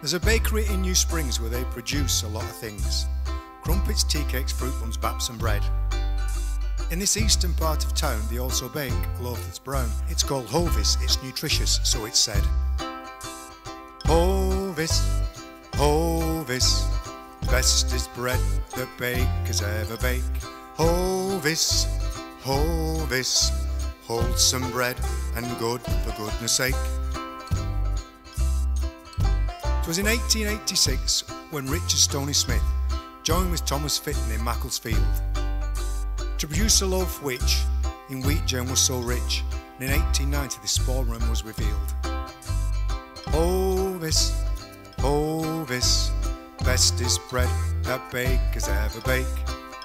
There's a bakery in New Springs where they produce a lot of things: crumpets, tea cakes, fruit buns, baps and bread. In this eastern part of town they also bake a loaf that's brown. It's called Hovis, it's nutritious, so it's said. Hovis, Hovis, bestest bread that bakers ever bake. Hovis, Hovis, wholesome bread and good for goodness sake. It was in 1886 when Richard Stoney Smith joined with Thomas Fitton in Macclesfield to produce a loaf which in wheat germ was so rich, and in 1890 this ballroom was revealed. Hovis, Hovis, bestest bread that bakers ever bake.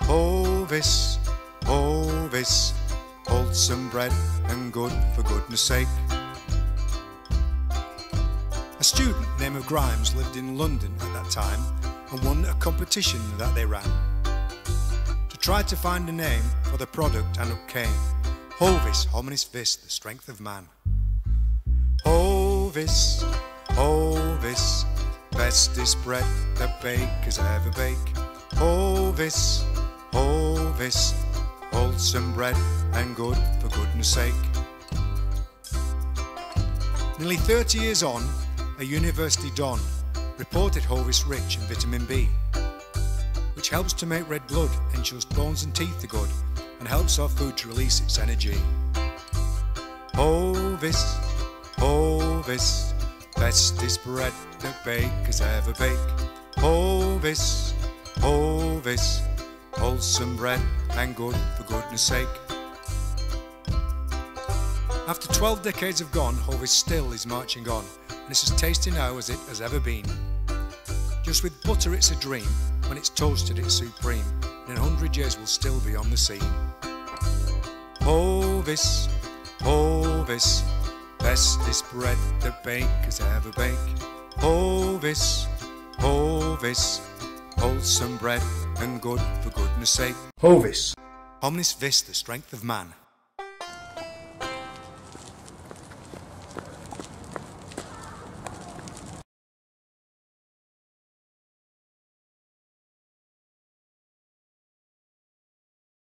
Hovis, Hovis, wholesome bread and good for goodness sake. A student named Grimes lived in London at that time and won a competition that they ran to try to find a name for the product, and up came Hovis, hominis vis, the strength of man. Hovis, Hovis, bestest bread that bakers ever bake. Hovis, Hovis, wholesome bread and good for goodness sake. Nearly 30 years on, a university don reported Hovis rich in vitamin B, which helps to make red blood, ensures bones and teeth are good, and helps our food to release its energy. Hovis, Hovis, bestest bread that bakers ever bake. Hovis, Hovis, wholesome bread and good for goodness sake. After 12 decades have gone, Hovis still is marching on, and it's as tasty now as it has ever been. Just with butter it's a dream, when it's toasted it's supreme, and in 100 years will still be on the scene. Hovis, Hovis, bestest bread that bakers ever bake. Hovis, Hovis, wholesome bread and good for goodness sake. Hovis, hominis vis, the strength of man.